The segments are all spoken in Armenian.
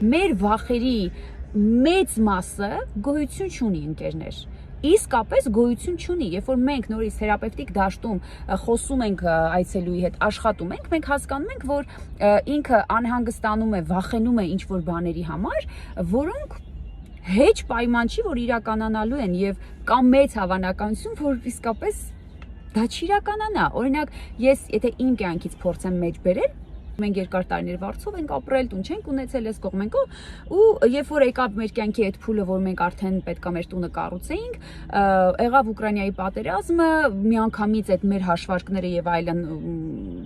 Մեր վախերի մեծ մասը գոյություն չունի, ընկերներ։ Իսկապես գոյություն չունի, երբ որ մենք նորից թերապևտիկ դաշտում խոսում ենք այցելուի հետ, աշխատում ենք, մենք հասկանում ենք, որ ինքը անհանգստանում է, վախենում է ինչ-որ բաների համար, որոնք հեչ պայման չի, որ իրականանալու են եւ կա մեծ հավանականություն, որ իսկապես դա չիրականանա։ Օրինակ, ես եթե իմ կյանքից փորձեմ մեջ բերել, մենք երկար տարիներ վարձով ենք ապրել, տուն չենք ունեցել, այս կողմենքո, ու երբ որ եկավ մեր կյանքի այդ փուլը, որ մենք արդեն պետքա մեր տունը կառուցեինք, եղավ Ուկրաինայի պատերազմը, միանգամից այդ մեր հաշվարկները եւ այլն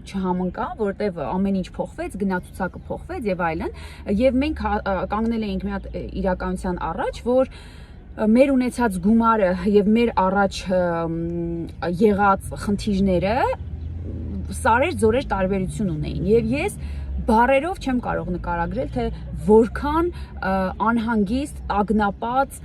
չհամընկան, որտեվ ամեն ինչ փոխվեց, գնացուցակը փոխվեց եւ այլն, եւ մենք կանգնել էինք մի հատ իրականության առաջ, որ մեր ունեցած գումարը եւ մեր առաջ եղած խնդիրները սարեր ձորեր տարբերություն ունեին եւ ես բառերով չեմ կարող նկարագրել թե որքան անհանգիստ, տագնապած,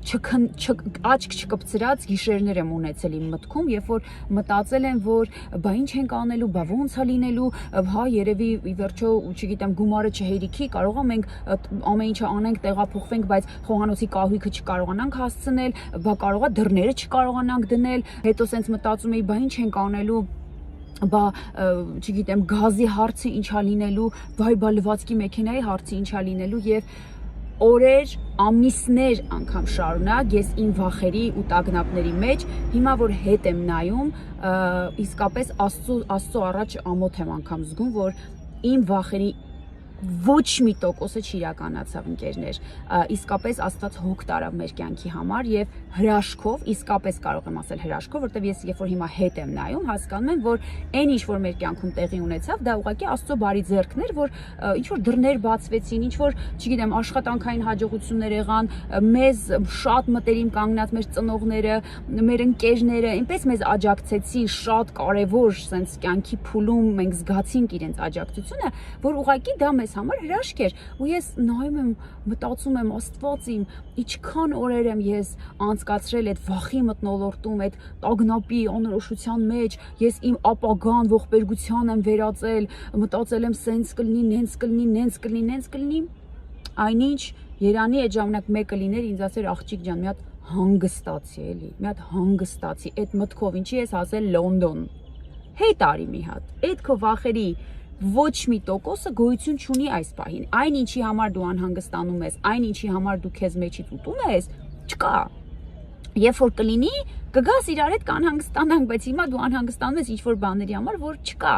աչք չկպցրած գիշերներ եմ ունեցել իմ մտքում, երբ որ մտածել եմ, որ բա ինչ ենք անելու, բա ոնց է լինելու, հա երևի ի վերջո, չգիտեմ, գումարը չհերիքի, կարող է մենք ամեն ինչը անենք, տեղափոխվենք, բայց խոհանոցի կահույքը չկարողանանք հասցնել, բա կարող է դռները չկարողանանք դնել, հետո սենց մտածում էի, բա ինչ ենք անելու, բա չգիտեմ, գազի հարցը ինչա լինելու, բա լվացքի մեքենայի հարցը ինչա լինելու եւ օրեր, ամիսներ անգամ շարունակ ես իմ վախերի ու տագնապների մեջ, հիմա որ հետ եմ նայում, իսկապես Աստծո առաջ ամոթ եմ անգամ զգում, որ իմ վախերի ոչ մի տոկոսը չիրականացավ, ընկերներ, իսկապես Աստված հոգ տարավ մեր կյանքի համար եւ հրաշքով, իսկապես կարող եմ ասել հրաշքով, որտեվ ես երբ որ հիմա հետ եմ նայում, հասկանում եմ, որ այն ինչ որ մեր կյանքում տեղի ունեցավ, դա ուղղակի Աստծո բարի ձեռքներ, որ ինչ որ դռներ բացվեցին, ինչ որ, չգիտեմ, աշխատանքային հաջողություններ եղան, մեզ շատ մտերիմ կանգնած մեր ծնողները, մեր ընկերները, այնպես մեզ աջակցեցին շատ կարեւոր sense կյանքի փուլում մենք զգացինք իրենց աջակցությունը, որ ուղղակի դա մեզ համար հրաշք էր ու ես նայում եմ մտածում եմ Աստված իմ ինչքան օրեր եմ ես անցկացրել այդ վախի մթնոլորտում այդ տագնապի անորոշության մեջ ես իմ ապագան ողբերգության եմ վերածել մտածել եմ սենց կլինի նենց կլինի նենց կլինի նենց կլինի այնինչ Երանի այդ ժամանակ մեկը լիներ ինձ ասեր աղջիկ ջան մի հատ հանգստացի էլի մի հատ հանգստացի այդ մտքով ինչի ես ասել Լոնդոն հետ արի մի հատ այդ քո վախերի ոչ մի տոկոսը գոյություն չունի այս պահին։ Այն ինչի համար դու անհանգստանում ես, այն ինչի համար դու քեզ մեջից ուտում ես, չկա։ Երբ որ կլինի, կգաս իրար հետ կանհանգստանանք, բայց հիմա դու անհանգստանում ես ինչ-որ բաների համար, որ չկա։